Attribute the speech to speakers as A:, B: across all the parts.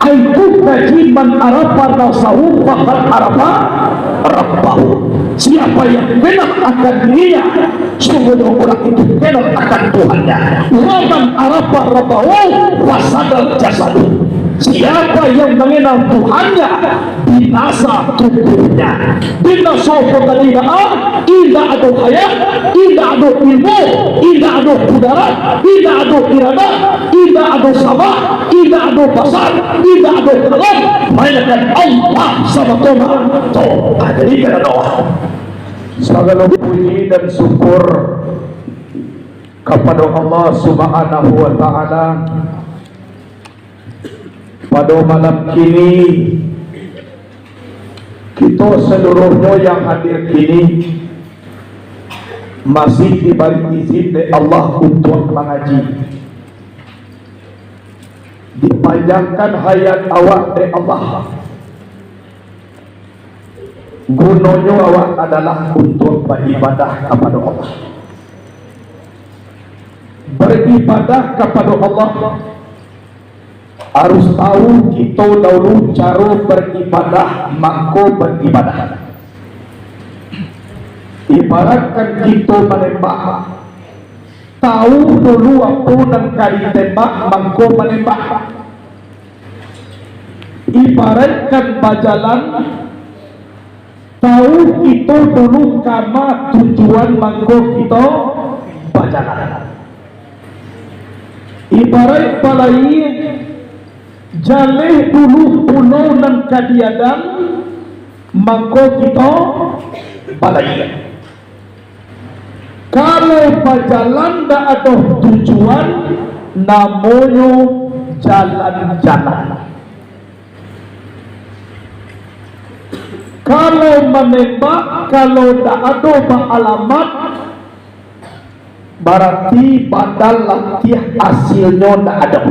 A: Aitu kaji man arafa nafsahu faqad arafa rabbahu. Siapa yang kenal akan dirinya, sungguh orang itu kenal akan Tuhannya. Wa man arafa rabbahu fasadal jasadu. Siapa yang mengenal Tuhannya, binasa tubuhnya. Binasa pekerjaan, tidak ada hayat, tidak ada ilmu, tidak ada kudara, tidak ada irada, tidak ada sabar, tidak ada pasar, tidak ada kalam, melainkan Allah sama Tuhan. Jadi kena doa. Segala puji dan syukur kepada Allah Subhanahu wa Ta'ala. Pada malam kini kita seluruhnya yang hadir kini masih diberi izin oleh Allah untuk mengaji. Dipanjangkan hayat awak oleh Allah. Gunanya awak adalah untuk beribadah kepada Allah. Beribadah kepada Allah harus tahu kita dahulu cara beribadah, maka beribadah. Ibaratkan kita menembak, tahu dulu apa yang kali tembak, maka menembak. Ibaratkan berjalan, tahu kita dulu kama tujuan, maka kita berjalan. Ibarat balai jaleh dulu pulau nan kadiadan, maka kita balai. Kalau berjalan tak ada tujuan, namanya jalan-jalan. Kalau menembak, kalau tak ada alamat, berarti badal latih hasilnya tak ada.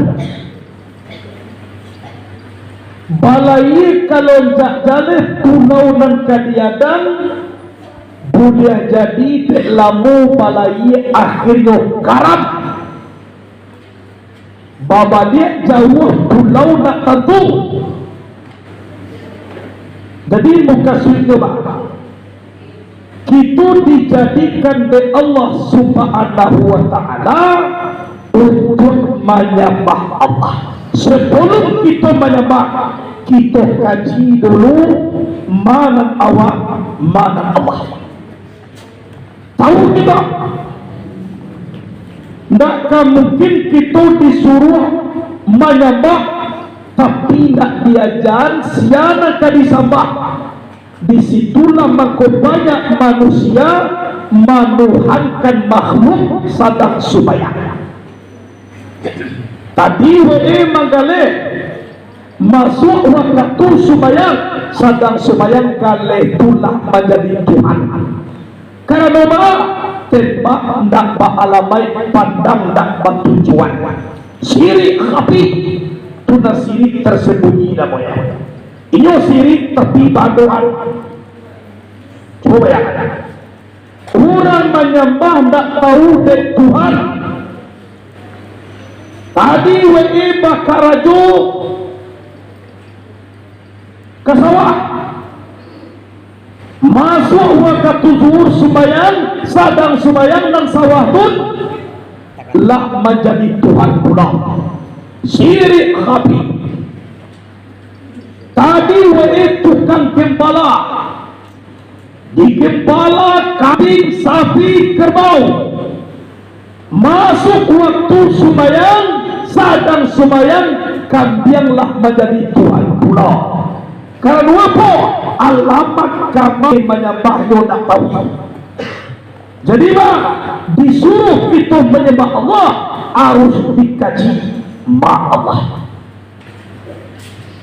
A: Balai kalau jaleh pulau nan kadiadan, boleh jadi lamu balai akhirnya karam. Baba dia jauh pulau nak tentu. Jadi muka sulit bah. Kita dijadikan oleh Allah Subhanahu wa Ta'ala untuk menyembah Allah. Sebelum kita menyembah, kita kaji dulu mana awak, mana Allah. Tahu kita? Takkah mungkin kita disuruh menyembah tapi tidak diajar siapa disembah? Disitulah maka banyak manusia menuhankan makhluk sadang supaya. Tadi manggale masuk waktu subayang, sadang subayang kale tulah menjadi Tuhan. Karena apa? Tembak ndak alamai, pandang ndak tujuan. Sirik api, tuna sirik tersembunyi namanya. Ini sirik tapi badoan. Coba bayangkan. Orang menyembah ndak tahu dari Tuhan. Tadi bakarajo ke sawah, masuk waktu zuhur sembahyang, sadang sembahyang dan sawah pun lah menjadi Tuhan pula. Syirik khafi. Tadi tukang gembala, di gembala kambing, sapi, kerbau. Masuk waktu sembahyang, sadang sembahyang, kambinglah menjadi Tuhan pula. Karena apa? Alamat kami menyembah tak tahu. Jadi disuruh kita menyembah Allah, harus dikaji ma Allah.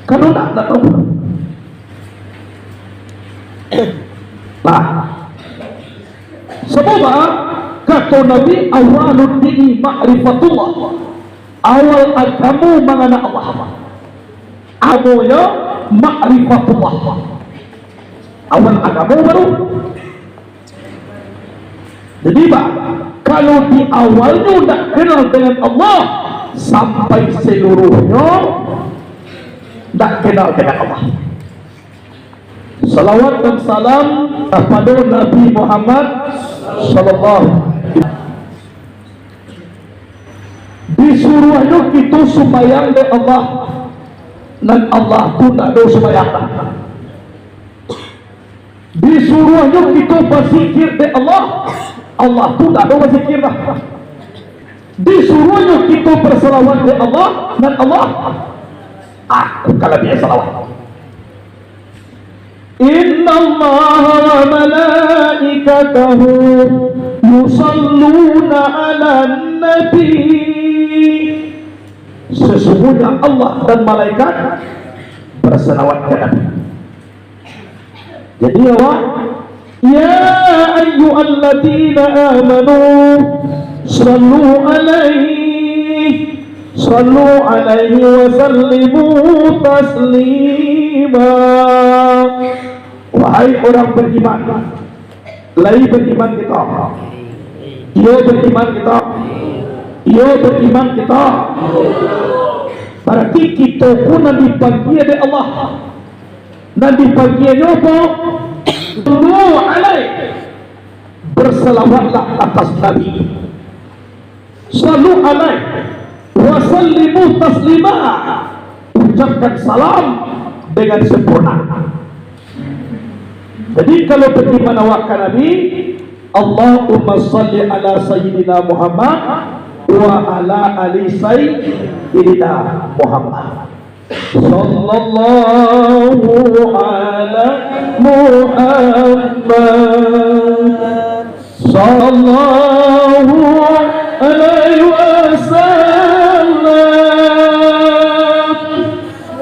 A: Kalau tak tahu. Nah, sebab kata Nabi, awalul dini ma'rifatullah. Awal agama mengenal Allah. Agamanya ma'rifatullah. Awal agama baru. Jadi kalau di awalnya tak kenal dengan Allah, sampai seluruhnya tak kenal dengan Allah. Salawat dan salam kepada Nabi Muhammad sallallahu alaihi wasallam. Disuruhnya kita sembahyang di Allah, dan Allah tu tak ada sembahyang. Disuruhnya kita berzikir di Allah, Allah tu tak ada berzikir dah. Disuruhnya kita berselawat di Allah, dan Allah aku kalau dia salawat. Inna Allah wa malaikatahu yusalluna ala nabi. Sesungguhnya Allah dan malaikat berselawat kepada Nabi. Jadi Allah, ya ayyuhalladzina amanu sallu alaihi wa sallimu taslima. Wahai orang beriman, lai beriman kita, ia beriman kita, ia beriman kita. Berarti kita pun dipanggil oleh Allah, dan dipanggilnya apa? Sallu alaihi, berselawatlah atas Nabi. Sallu alaihi wa sallimu taslima, ucapkan salam dengan sempurna. Jadi kalau beriman awak ke Nabi, Allahumma salli ala sayyidina Muhammad wa ala ali sayyidina Muhammad. Sallallahu ala Muhammad, sallallahu alaihi wasallam,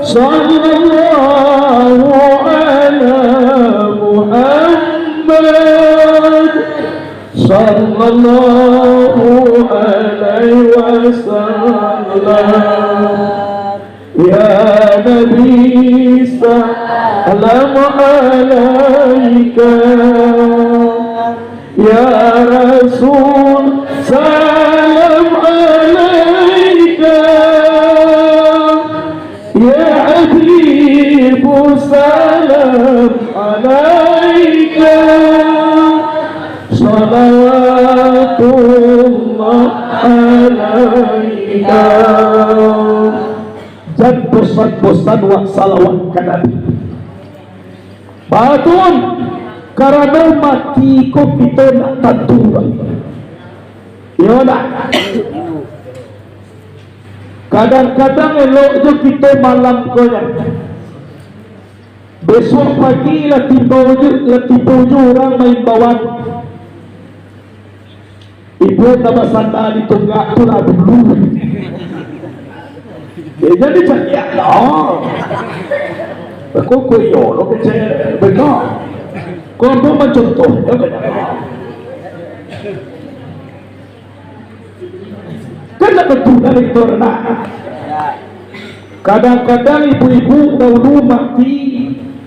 A: sallallahu ala Muhammad, sallallahu alaihi wasallam. Ya Nabi salam alaika, ya Rasul salam alaika, ya Habibu salam alaika, salawatullah alaika. Dan bosan-bosan wa salawat ke Nabi. Batun karena mati ko kita nak tentu. Ya nak. Kadang-kadang elok je kita malam koyak. Besok pagi letih baju orang main bawang. Ibu tambah sandal di tunggak tu lah dulu. Jadi cakap lah, aku kuyo, lo kecil benar. Kau tu macam tu, ya benar. Kenapa betul dari korna? Kadang-kadang ibu-ibu dahulu mati,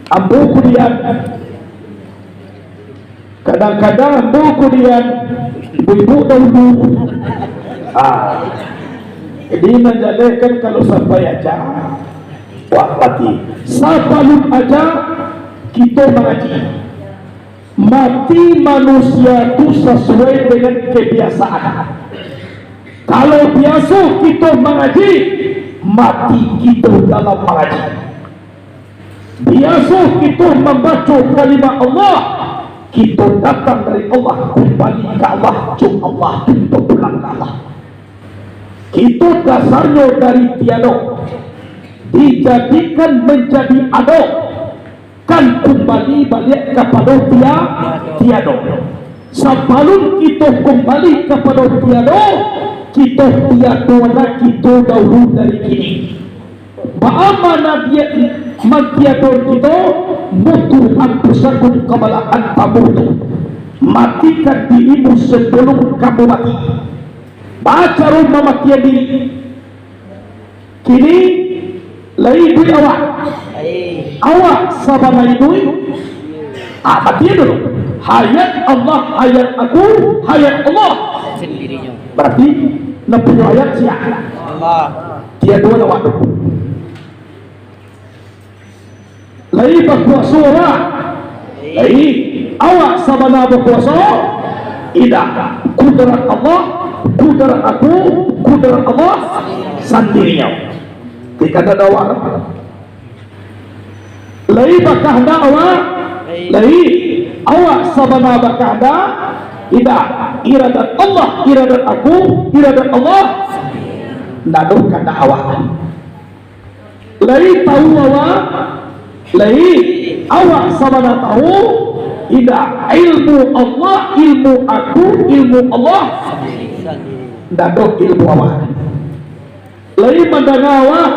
A: ambu kudian. Kadang-kadang ambu kudian, ibu-ibu dahulu. Jadi menjadikan kalau sampai aja wah mati, sebelum aja kita mengaji. Mati manusia itu sesuai dengan kebiasaan. Kalau biasa kita mengaji, mati kita dalam mengaji. Biasa kita membaca kalimat Allah, kita datang dari Allah, kembali ke Allah, cuma Allah, kita pulang ke Allah. Kita dasarnya dari tiada dijadikan menjadi ada, kan kembali balik kepada tiada. Sebelum kita kembali kepada tiada, kita tiada lah, kita dahulu dari kini. Bagaimana dia mentiada kita, mutu antusakum kemalaan kamu itu. Matikan dirimu sebelum kamu mati. Baca rumah matian diri. Kini lain duit awak sabar lain duit. Matian dulu. Hayat Allah, hayat aku, hayat Allah. Berarti nak punya ayat siapa? Allah. Dia dua awak dulu. Lai berkuasa orang. Lai awak sabana berkuasa. Tidak. Kudrat Allah, kudrat aku, kudrat Allah sendirinya. Dikata awak. Lai berkahda awak. Lai awak sabana berkahda. Tidak. Iradat Allah, iradat aku, iradat Allah. Nado kata awak. Lai tahu awak. Lai awak sabana tahu. Tidak. Ilmu Allah, ilmu aku, ilmu Allah. Nado ilmu awak. Lai mendengar awak.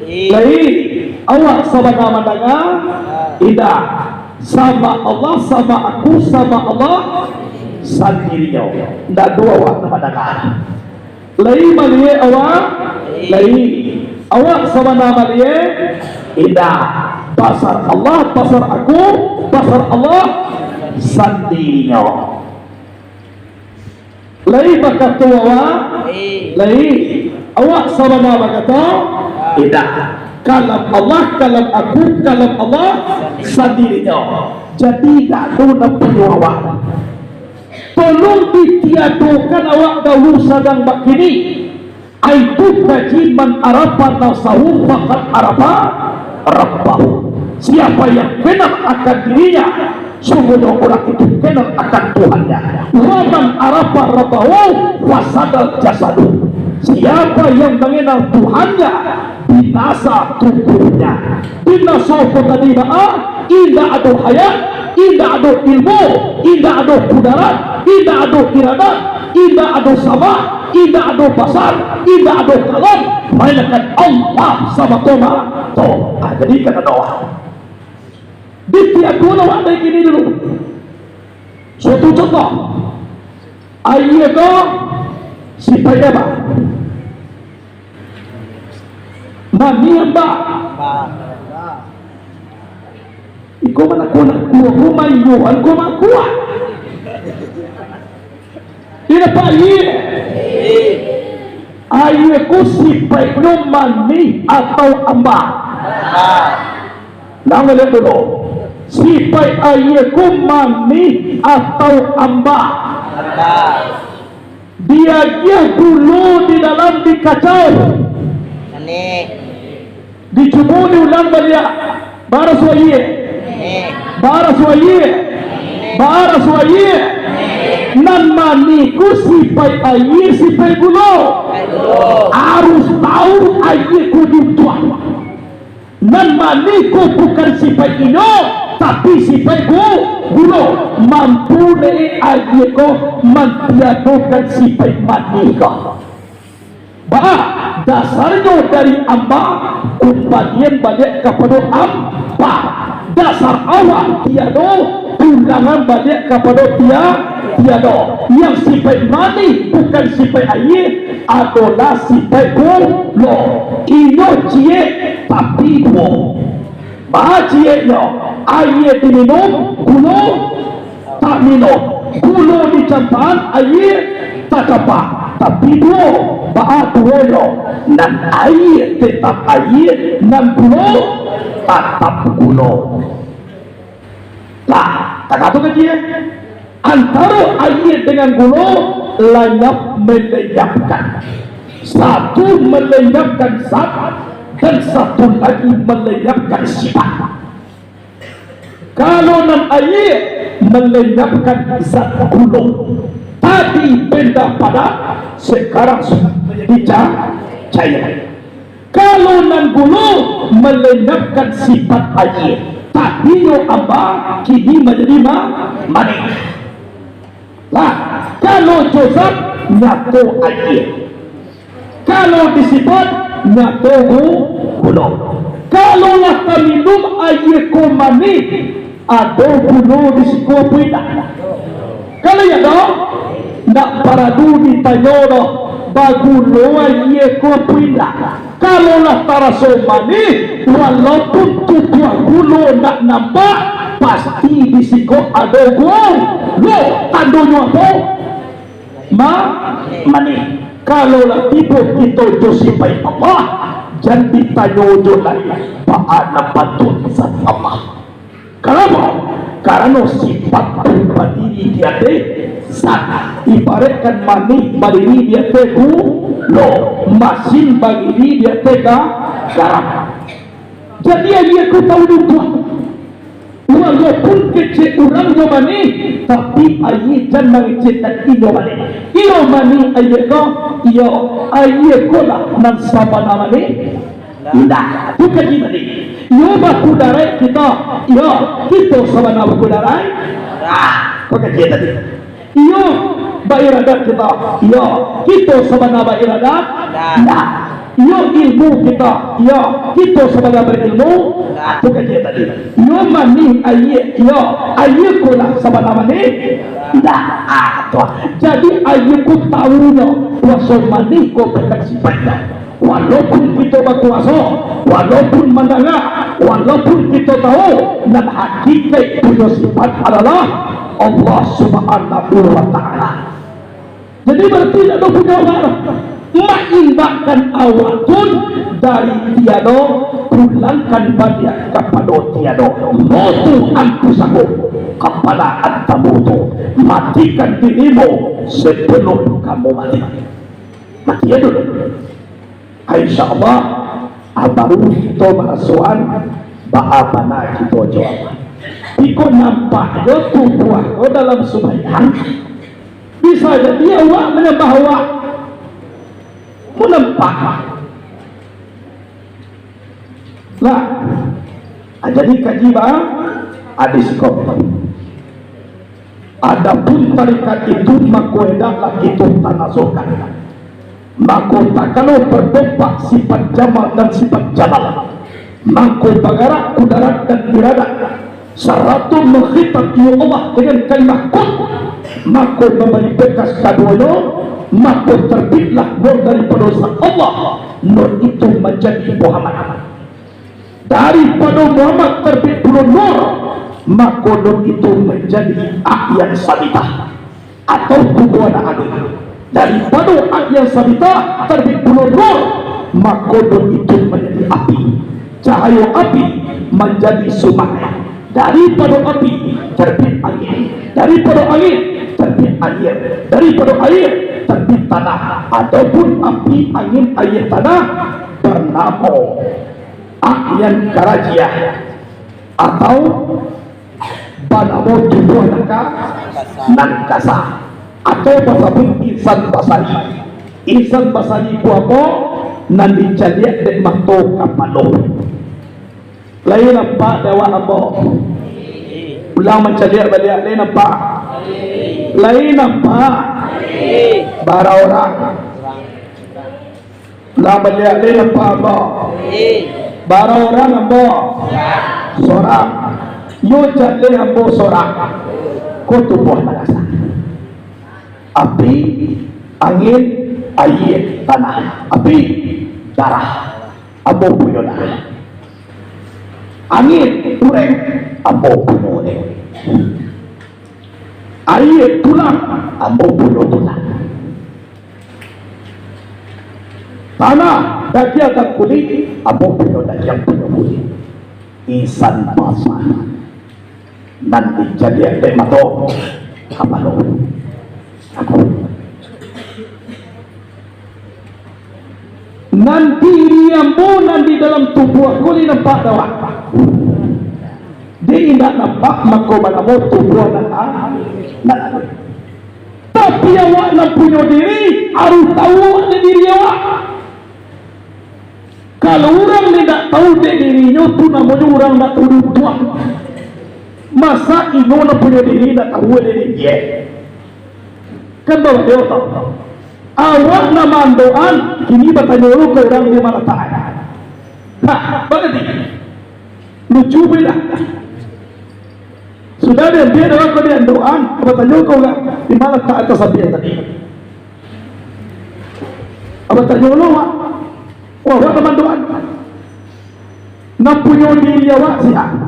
A: Lai awak sabana mendengar. Tidak. Sama Allah, sama aku, sama Allah sendirinya. Tidak dua awak mendengar. Lai malie awak. Lai awak sabana malie. Tidak. Pasar Allah, pasar aku, pasar Allah sendirinya. Lai berkata awak. Lai awak sabana berkata. Tidak. Kalam Allah, kalam aku, kalam Allah sendirinya. Jadi tak ada penyuawak. Tolong ditiadakan awak dahulu sedang begini. Aitu kaji man arafa nafsahu faqad arafa rabbahu. Siapa yang kenal akan dirinya, sungguh orang itu kenal akan Tuhannya. Wa man arafa rabbahu fasadal jasadu. Siapa yang mengenal Tuhannya, binasa tubuhnya. Binasa penganimaan, tidak ada hayat, tidak ada ilmu, tidak ada kudarat, tidak ada iradat, tidak ada sama, tidak ada basar, tidak ada kalam, melainkan Allah sama Tuhan. Jadi kata doa. Ditiap dulu ada gini dulu. Suatu contoh. Ayat si Payaba. Mami amba. Ikaw man ako nakuha, kumayuhan ko makuha. Tidak pa ayat ko si Payaba mami atau amba. Nangalan dulu. Si ayat ko mami atau amba. Dia dulu di dalam dikacau. Dicubuni ulang balik. Baras waye. Nan maniku sipai air sipai gulo. Harus tahu air kudu tuan. Nan maniku bukan sipai ino, tapi sipai gulo. Mampu le air ko mempiadakan sipai manika. Dasarnya dari amba, kemudian balik kepada amba. Dasar awal tiada, tundangan balik kepada tiada. Yang sifat mani bukan sifat air, adalah sifat gulo. Ino cie tapi dua. Cie air diminum, gulo tak minum. Gulo dicampur, air tak campur. Tapi dua. Dua nan air tetap air, nan gulo tetap gulo. Lah, tak kata kan dia? Antara air dengan gulo lenyap melenyapkan. Satu melenyapkan zat dan satu lagi melenyapkan sifat. Kalau nan air melenyapkan zat gulo, tadi benda padat, sekarang sudah menjadi cair. Kalau nan gulo melenyapkan sifat air, tadinya apa kini menjadi mani. Lah, kalau jozat nyatu air, kalau disifat nyatu gulo. Kalau lah minum air ko mani, ada gulo disiko pita. Kalau ya dong, nak paradu ditanya dah bagulo air ko pita. Kalau lah taraso mani, walaupun tubuh gulo nak nampak, pasti disiko ada gulo. Tandanya apa? Mani. Kalau lah tiba kita josipai Allah, jangan ditanya lagi paana patut sa Allah. Kenapa? Karena sifat pribadi dia teh zat. Ibaratkan mani bagi dia teh gula, masin bagi dia teh garam. Jadi dia ku tahu dua. Walaupun kecil orang mani, tapi ayat jangan mengecetak iyo mani. Iyo mani ayat ko, iyo ayat ko lah nan sabana mani. Tidak, bukan ini. Iyo bakudarai kita, iyo kita sabana bakudarai. Bukan dia tadi. Iyo bairadat kita, iyo kita sabana bairadat. Tidak. Iyo ilmu kita, iyo kita sabana berilmu. Bukan dia tadi. Iyo mani ayat, iyo ayat ko lah sabana mani. Tidak. Jadi ayat ko tahu no, wasol mani ko berkasifatnya. Walaupun kita berkuasa, walaupun mendengar, walaupun kita tahu, dan hakikat punya sifat adalah Allah Subhanahu wa Ta'ala. Jadi berarti tidak punya orang mengindahkan awatun dari tiada, pulangkan banyak kepada tiada. Mutu anfusakum kepada antamutu, matikan dirimu sebelum kamu mati. Mati ya dulu. InsyaAllah baru kita merasuan ba'abana kita jawab. Iko nampak dia tubuh aku dalam sembahyang, bisa jadi awak menyembah awak menempah lah. Jadi kaji bah adis kau. Adapun tarikat itu makuedah itu tanasukan. Mahkota kalau berdompak sifat jamal dan sifat jalal, mahkota bergerak kudarat dan iradat, seratu menghitab ya Allah dengan kalimah kun, mahkota memberi bekas kadono, mahkota terbitlah nur daripada Allah, nur itu menjadi Muhammad. Daripada Muhammad terbit puluh nur, maka nur itu menjadi ayat sabitah atau tubuhan agung. Daripada ayat sabita terbit bulan nur, maka itu menjadi api. Cahaya api menjadi sungai. Daripada api terbit angin. Daripada angin terbit air. Daripada air terbit tanah. Ataupun api, angin, air, tanah bernama Akyan Karajiah atau Banamo Tubuh Nankasa. Atau pasapun insan basari. Insan basari itu apa? Nanti jadiak dan makto kapalo. Lain apa dawa apa? Ulang mencadiak balik. Lain apa? Lain apa? Bara orang. Ulang balik. Lain apa apa? Bara orang apa? Sorak. Yo jadi apa sorak? Kau tubuh malasa. Api, angin, air, tanah. Api, darah. Abo punya darah. Angin, ureng. Abo punya ureng. Air, tulang. Abo punya tulang. Tanah, daging dan kulit. Abo punya daging punya kulit. Isan pasan. Nanti jadi ada mato. Kapalo. Nanti diambo nanti dalam tubuh aku ni nampak dah. Dia tidak nampak maka mana tubuh nak. Tapi awak nak punya diri harus tahu ada diri awak. Kalau orang tidak tahu dirinya tu namanya orang nak tuduh. Masa ino nak punya diri tak tahu diri dia. Kan bawa dia tahu. Awak nama doan kini bertanya lu ke orang di mana tak ada. Berarti lucu bela. Sudah dia dalam keadaan doan bertanya kau di mana tak ada sabian tadi. Apa tanya lu wah teman doan. Nak punya diri awak siapa?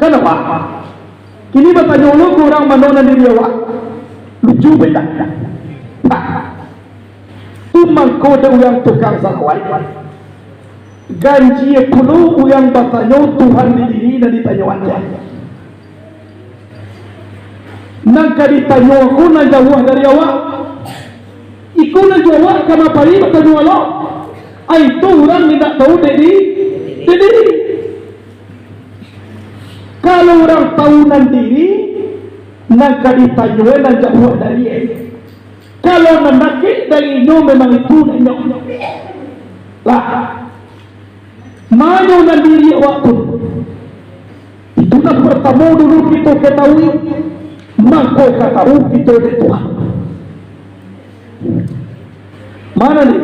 A: Kenapa? Kini bertanya lu ke orang mana diri awak. Lucu beda. Tu mangko ada yang tukang salawat. ganji puluh yang bertanya Tuhan di diri dan ditanya wajah. Nangka ditanya aku na jauh dari awak. Iku na jawab kenapa ini bertanya Allah. Itu orang tidak tahu diri. Kalau orang tahu nan diri, nangka ditanya dan jauh dari dia. Kalau menakik dari itu memang itu nanya. Lah, mana nan diri waktu itu nak bertemu dulu kita ketahui, maka ketahui kita dari Tuhan. Mana ni?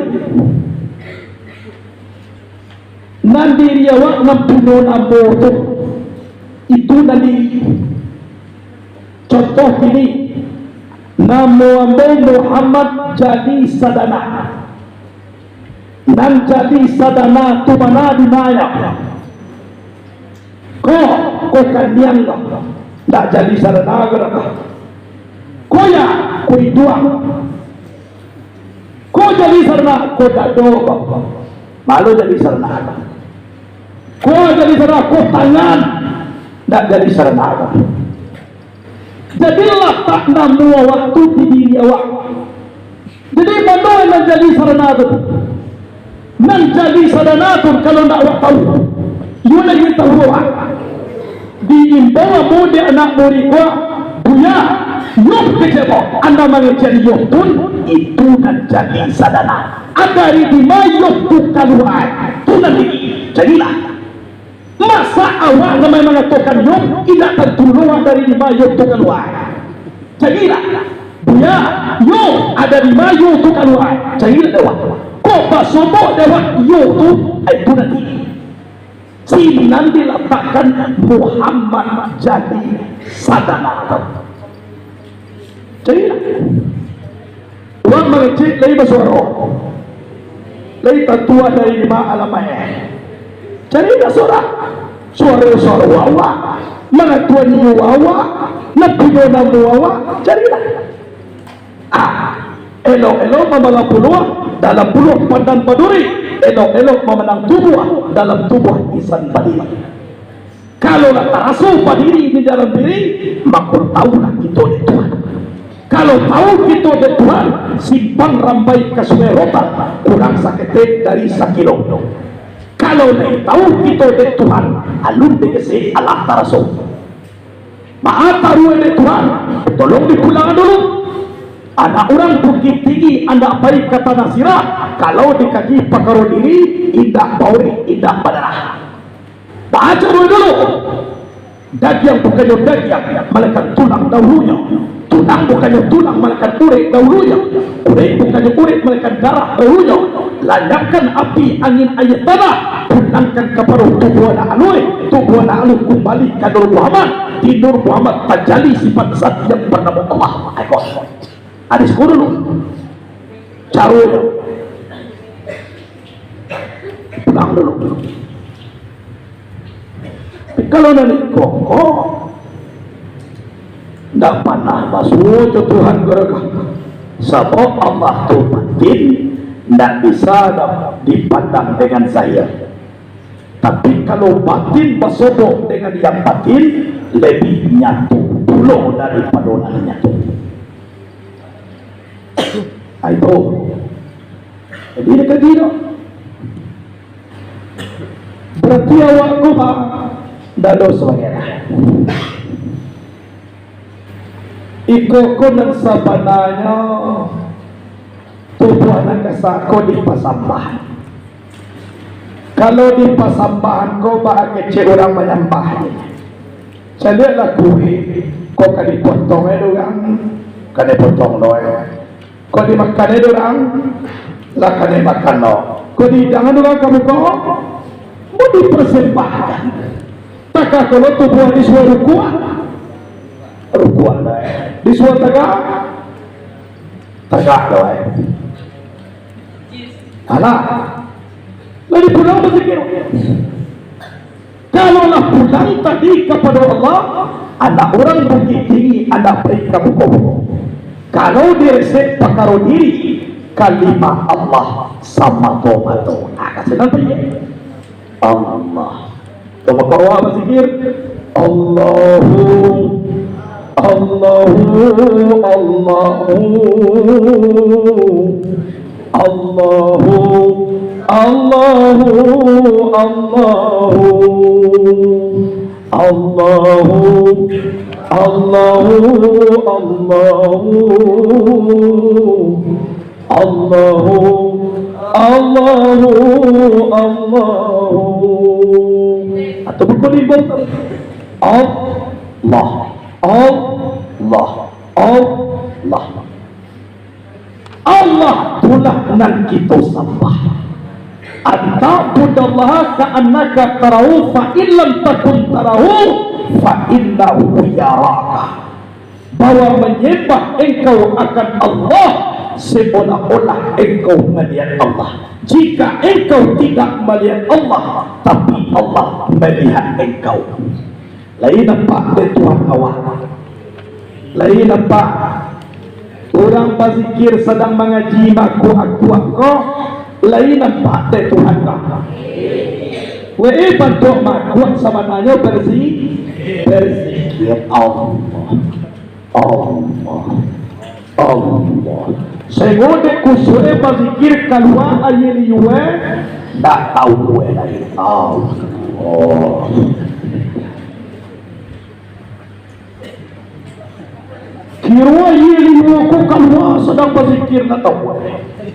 A: Nan diri awak nampuno nampo tu itu nan diri. Contoh ini, nama Muhammad jadi sadana. Nan jadi sadana tu mana di mana? Ko kanyang tak jadi sadana kerana ko ya ko dua. Ko jadi sadana ko tak do. Malu jadi sadana. Ko jadi sadana ko tangan tak jadi sadana. Jadilah tak namu waktu di diri awak. Jadi mana yang menjadi sadana tu? Menjadi sadana tu kalau tak awak tahu. You lagi tahu awak. Diimbau mudi anak murid gua, buya, yuk kecewa. Anda mengejar yuk pun itu menjadi sadana. Ada di mayuk tu keluar. Tu nanti jadilah. Masa awak namanya mengatakan yuk tidak tertulung dari mayuk tu keluar. Jadilah. Buya, yuk ada di mayuk tu keluar. Jadilah awak. Kau pasobok awak yuk tu itu nanti. Sinan diletakkan Muhammad jadi sadana. Jadi orang mengecek lagi bersuara lagi tertua dari 5 alamanya. Jadi bersuara suara wawa mengetuan wawa napuyo namu wawa. Jadilah elok-elok membalas puluh dalam puluh pandan paduri. Elok-elok memenang tubuh dalam tubuh insan padiri. Kalau nak tarasu padiri di dalam diri, maka tahulah kita di Tuhan. Kalau tahu kita di Tuhan, simpang rambai ke sungai rotan kurang sakit dari sakilo. Kalau nak tahu kita di Tuhan, alun dikasih Allah tarasu. Maaf taruh di Tuhan, tolong dipulang dulu. Anak orang bukit tinggi anda baik kata nasirah. Kalau dikaji pakar diri indah bauri indah badarah. Baca dulu daging bukannya daging malaikat tulang dahulunya. Tulang bukannya tulang malaikat urat dahulunya. Urat bukannya urat malaikat darah dahulunya. Layakkan api angin ayat tanah. Pulangkan kepada tubuh anak alui. Tubuh anak alui kembali ke Nur Muhammad. Di Nur Muhammad terjadi sifat zat yang bernama Allah. Ada sekolah dulu caranya pulang dulu. Kalau nanti kok tidak pernah masuk ke Tuhan mereka sebab Allah itu batin tidak bisa dipandang dengan zahir. Tapi kalau batin bersobok dengan yang batin lebih nyatu dulu daripada orang nyatu. Itu jadi dekat dia berarti awak ko ba dalo sebagai iko ko ng sabananya tubuh anak kasako di pasambahan. Kalau di pasambahan ko ba kece orang menyembah saya lakuin ko kalipotong edurang kalipotong loe. Kau dimakan itu orang, lah kau dimakan no. Kau di jangan orang kamu kau, mau dipersembahkan. Tak kalau tubuh di suara rukuan dah. Di suara tagak dah. Alah, lalu pulang bersikir. Kalau lah pulang tadi kepada Allah, anak orang bukit tinggi, anak baik kamu kau. Kalau diresep pakar diri kalimat Allah sama tomato kasih nanti Allah. Coba kau apa zikir? Allahu Allahu Allahu Allahu Allahu Allahu Allahu Allahu Allahu atau berkalimat Allah Allah Allah Allah itulah yang kita sembah. Anta'budallaha ka'annaka tarahu fa illam takun tarahu fa innahu yaraka. Bahwa menyembah engkau akan Allah seolah-olah engkau melihat Allah. Jika engkau tidak melihat Allah, tapi Allah melihat engkau. Lain nampak dia Tuhan awak. Lain nampak orang berzikir sedang mengaji maku aku. Lain nampak dia Tuhan kau. Wei bantu maku sama nanya berzikir Allah. Allah Allah. Segode kusure berzikir keluar ayat liwe tak tahu gue lagi. Allah. Kira ini aku keluar sedang berzikir nak tahu.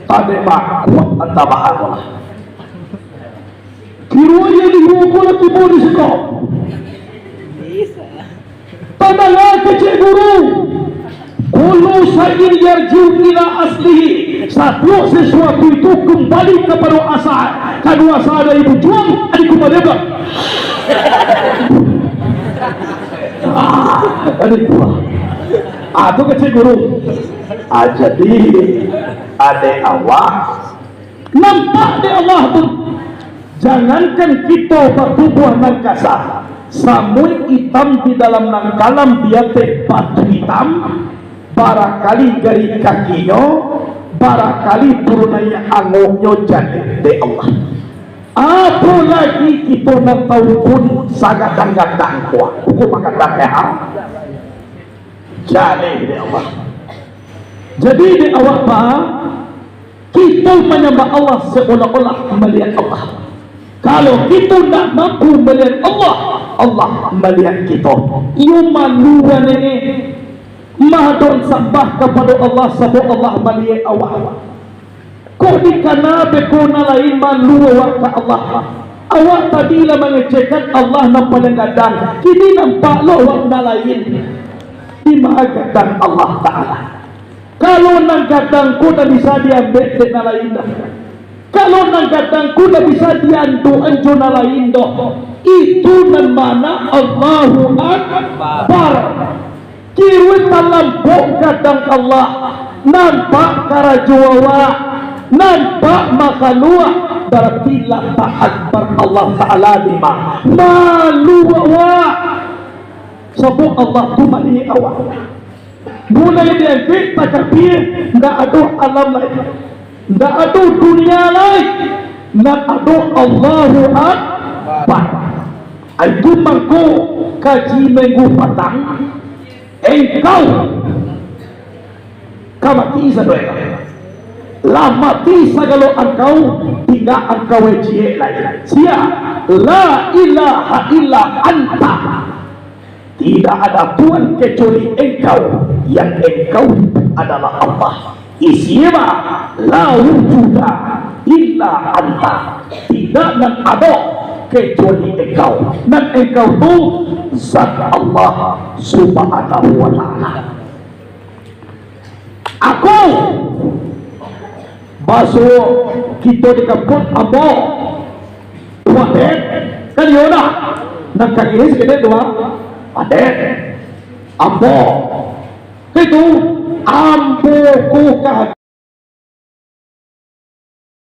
A: Tade mak kuat antara Allah. Kira ini aku lagi boleh sekop. Tanda kecil guru. Kullu syai'in yarji'u ila aslihi. Satu sesuatu itu kembali kepada asal. Kedua asal dari berjuang adik kepada apa? Adik gua. Itu kecil guru. Jadi ada awak nampak di Allah tu. Jangankan kita bertubuh nan kasar, samun hitam di dalam nang kalam dia batu hitam, barangkali dari kakinya, barangkali turunnya angoknya jadi di Allah. Apa lagi kita nak tahu pun sagadang-gadang kuat. Hukum akan datang jadi di Allah. Jadi di awak faham, kita menyembah Allah seolah-olah melihat Allah. Kalau kita tak mampu melihat Allah, Allah melihat kita. Ia maluan ini mahadon sembah kepada Allah sebab Allah melihat awak. Kau dikana bekona lain malu awak ke Allah. Awak tadilah mengecekkan Allah nampak yang gadang. Kini nampak lo awak lain di mahagadang Allah Ta'ala. Kalau nang gadang ku tak bisa diambil dengan lain dah. Kalau nang gadang ku tak bisa diandu anjo na lain dah. Itu nan mana Allahu Akbar. Kiri talampok gadang Allah. Nampak karajuawa. Nampak makalua. Berarti tak akbar Allah Ta'ala lima. Malu awak. Sebab Allah tu mali awak. Mulai dia kita kepir, tidak ada alam lain, tidak ada dunia lain, tidak ada Allahu Akbar. Itu mangko kaji minggu petang, engkau kamati saudara, lama tisa kalau engkau tidak engkau wajib lain. Sia la ilaha illa anta. Tidak ada Tuhan kecuali engkau, yang engkau adalah Allah. Isiwa la wujuda illa anta. Tidak dan ada kecuali engkau. Dan engkau itu zat Allah subhanahu wa ta'ala. Aku basuh kita di kampung Ambo Wadet kan yaudah. Dan kakiris kita dua Adik Ambo itu Ambo ku